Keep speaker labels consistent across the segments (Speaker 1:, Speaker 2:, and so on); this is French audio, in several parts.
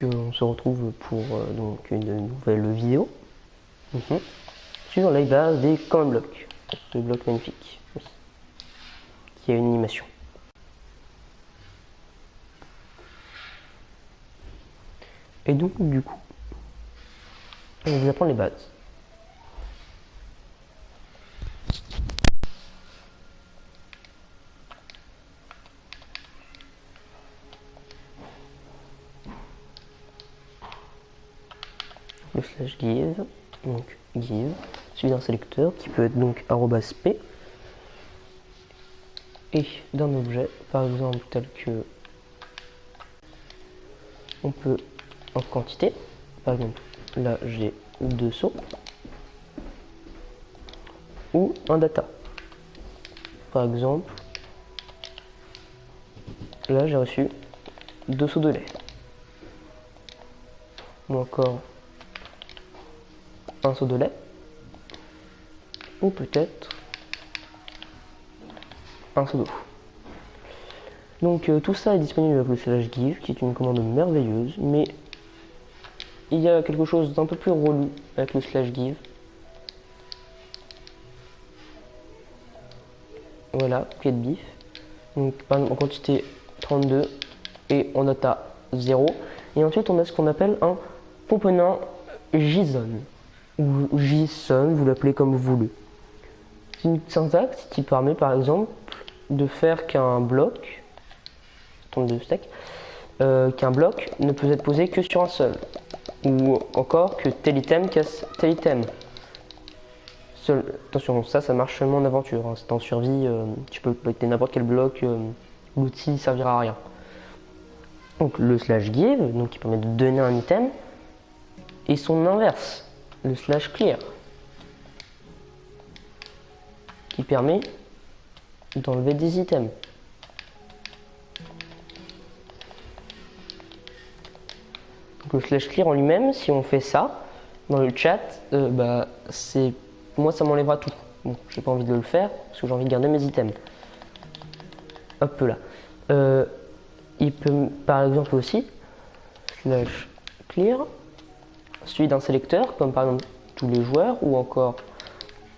Speaker 1: On se retrouve pour donc une nouvelle vidéo sur la base des command blocks, ce bloc magnifique qui a une animation. Et donc du coup, on va vous apprendre les bases. Le slash give, donc give, suivi d'un sélecteur qui peut être donc @p et d'un objet, par exemple tel que on peut en quantité, par exemple là j'ai 2 sauts, ou un data, par exemple là j'ai reçu 2 sauts de lait, ou encore un seau de lait, ou peut-être un seau d'eau. Donc tout ça est disponible avec le slash give, qui est une commande merveilleuse, mais il y a quelque chose d'un peu plus relou avec le slash give. Voilà, get bif. Donc par exemple en quantité 32 et en data 0. Et ensuite on a ce qu'on appelle un component JSON, ou JSON, vous l'appelez comme vous voulez. C'est une syntaxe qui permet par exemple de faire qu'un bloc, de stack, qu'un bloc ne peut être posé que sur un seul, ou encore que tel item casse tel item. Attention, ça marche seulement en aventure, hein. C'est en survie, tu peux bloquer n'importe quel bloc, l'outil ne servira à rien. Donc le slash give, donc qui permet de donner un item, et son inverse, le slash clear, qui permet d'enlever des items. Donc le slash clear en lui-même, si on fait ça dans le chat, moi ça m'enlèvera tout. Bon, j'ai pas envie de le faire parce que j'ai envie de garder mes items. Hop là. Il peut par exemple aussi slash clear suivi d'un sélecteur, comme par exemple tous les joueurs ou encore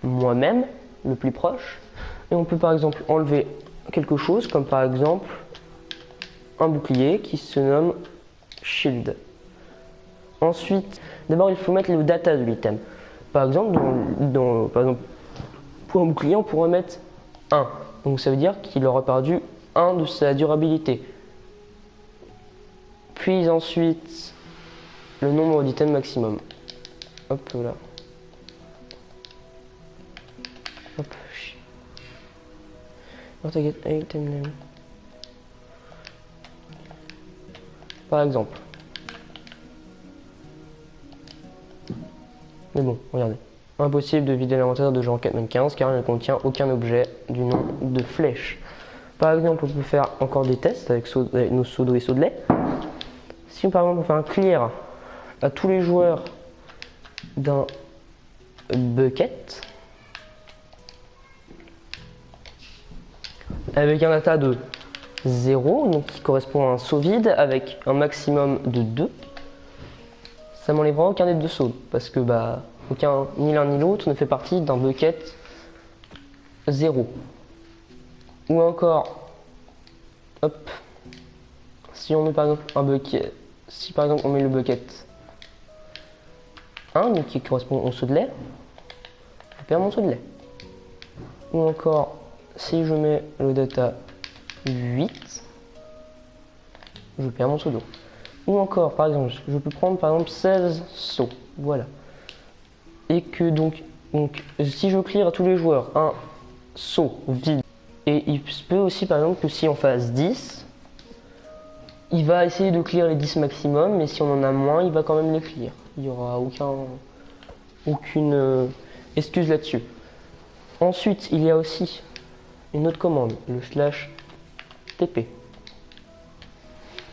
Speaker 1: moi-même, le plus proche. Et on peut par exemple enlever quelque chose, comme par exemple un bouclier qui se nomme shield. Ensuite, d'abord il faut mettre le data de l'item. Par exemple, pour un bouclier, on pourrait mettre 1. Donc ça veut dire qu'il aura perdu 1 de sa durabilité. Puis ensuite, le nombre d'items maximum. Hop là. Hop. Item name. Par exemple. Mais bon, regardez. Impossible de vider l'inventaire de genre 4-15 car il ne contient aucun objet du nom de flèche. Par exemple, on peut faire encore des tests avec nos seaux d'eau et seaux de lait. Si par exemple on fait un clear à tous les joueurs d'un bucket avec un data de 0, donc qui correspond à un seau vide avec un maximum de 2, ça m'enlèvera aucun des 2 sauts parce que aucun, ni l'un ni l'autre ne fait partie d'un bucket 0. Ou encore, hop, si on met par exemple un bucket, si par exemple on met le bucket 1, donc qui correspond au seau de lait, je perds mon seau de lait. Ou encore, si je mets le data 8, je perds mon seau d'eau. Ou encore, par exemple, je peux prendre par exemple 16 sauts, voilà. Et que donc si je clear à tous les joueurs un seau vide, et il se peut aussi par exemple que si on fasse 10, il va essayer de clear les 10 maximum, mais si on en a moins, il va quand même les clear. Il n'y aura aucune excuse là-dessus. Ensuite, il y a aussi une autre commande, le slash tp.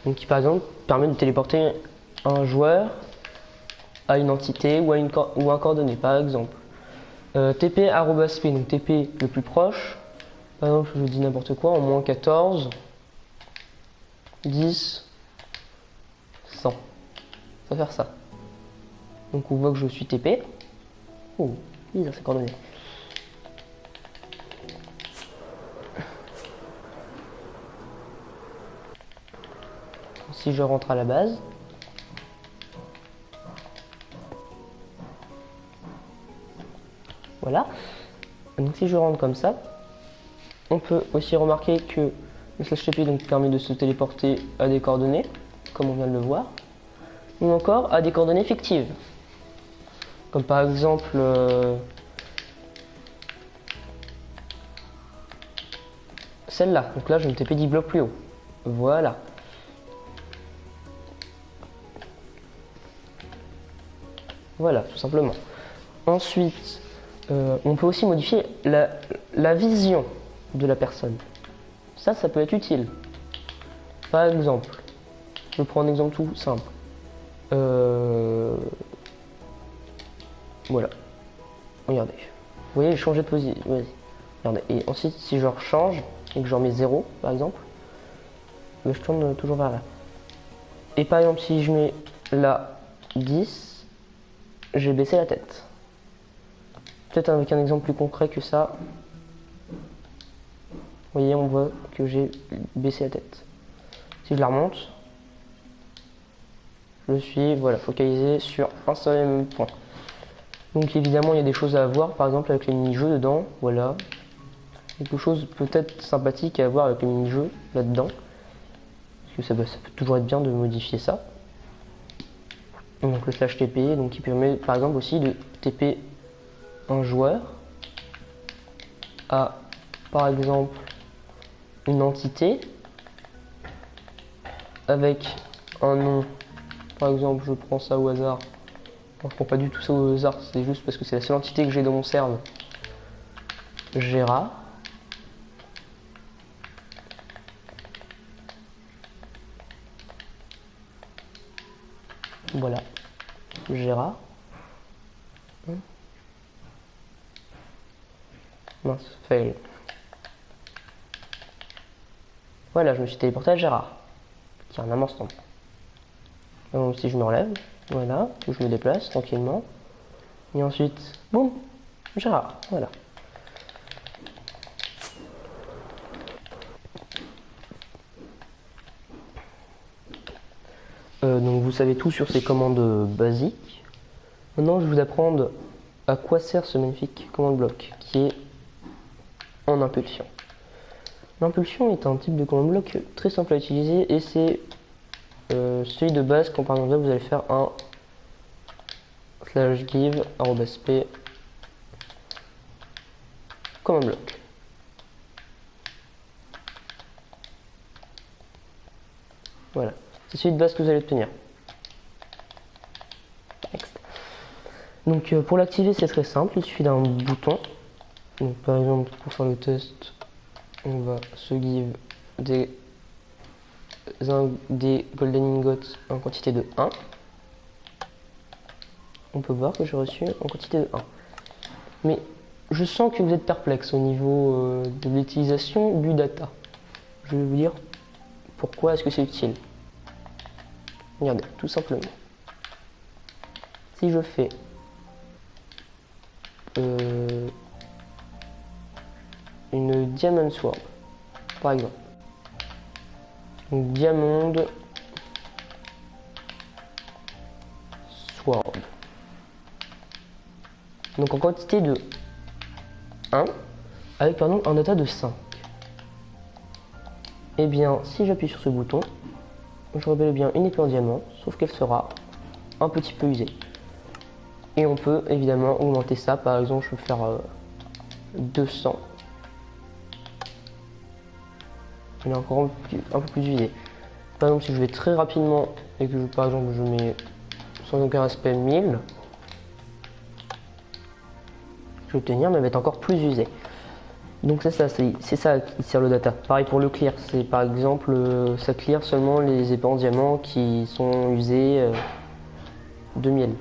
Speaker 1: Donc qui par exemple permet de téléporter un joueur à une entité ou à un coordonnée, par exemple. tp @p, donc tp le plus proche. Par exemple, je dis n'importe quoi, en moins 14, 10, 100. va faire ça. Donc on voit que je suis TP. Oh, bizarre ces coordonnées. Si je rentre à la base, voilà. Donc si je rentre comme ça, on peut aussi remarquer que le slash TP donc permet de se téléporter à des coordonnées, comme on vient de le voir, ou encore à des coordonnées fictives, comme par exemple celle-là. Donc là, je me TP 10 blocs plus haut. Voilà. Voilà, tout simplement. Ensuite, on peut aussi modifier la vision de la personne. Ça peut être utile. Par exemple, je prends un exemple tout simple. Voilà. Regardez. Vous voyez, j'ai changé de position. Vas-y. Regardez. Et ensuite, si je rechange et que j'en mets 0, par exemple, je tourne toujours vers là. Et par exemple, si je mets là 10, j'ai baissé la tête. Peut-être avec un exemple plus concret que ça. Vous voyez, on voit que j'ai baissé la tête. Si je la remonte, je suis voilà, focalisé sur un seul et même point. Donc évidemment, il y a des choses à avoir, par exemple avec les mini-jeux dedans. Voilà. Quelque chose peut-être sympathique à avoir avec les mini-jeux là-dedans. Parce que ça peut toujours être bien de modifier ça. Donc le slash TP, donc qui permet par exemple aussi de TP un joueur à par exemple une entité avec un nom. Par exemple, je prends ça au hasard. Enfin, je prends pas du tout ça au hasard, c'est juste parce que c'est la seule entité que j'ai dans mon serve. Gérard. Voilà. Gérard. Mince, fail. Voilà, je me suis téléporté à Gérard. Qui a un immense temps. Donc si je me relève, voilà, je me déplace tranquillement. Et ensuite, boum, Gérard, voilà. Donc vous savez tout sur ces commandes basiques. Maintenant, je vais vous apprendre à quoi sert ce magnifique commande bloc qui est en impulsion. L'impulsion est un type de commande bloc très simple à utiliser et c'est celui de base quand par exemple vous allez faire un slash give @p commande bloc. Voilà, c'est celui de base que vous allez obtenir. Next. Donc pour l'activer c'est très simple, il suffit d'un bouton. Donc par exemple pour faire le test, on va se give des golden ingots en quantité de 1. On peut voir que j'ai reçu en quantité de 1. Mais je sens que vous êtes perplexe au niveau de l'utilisation du data. Je vais vous dire pourquoi est-ce que c'est utile. Regardez, tout simplement. Si je fais une Diamond Sword, par exemple. Donc Diamond Sword. Donc en quantité de 1, avec par exemple un data de 5. Et bien, si j'appuie sur ce bouton, je révèle bien une épée en diamant, sauf qu'elle sera un petit peu usée. Et on peut évidemment augmenter ça, par exemple, je peux faire 200. Il est encore un peu plus usé. Par exemple, si je vais très rapidement et que par exemple je mets sans aucun aspect 1000, je vais obtenir, mais elle va être encore plus usée. Donc c'est ça qui sert le data. Pareil pour le clear, c'est par exemple ça clear seulement les épées en diamant qui sont usées de miel.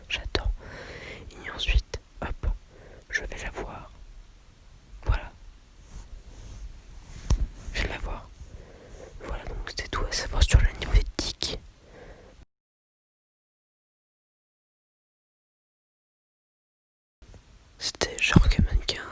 Speaker 2: j'attends. Et ensuite, hop, je vais la voir. Voilà. Je vais la voir. Voilà, donc c'était tout à savoir sur le niveau des tics. C'était genre que mannequin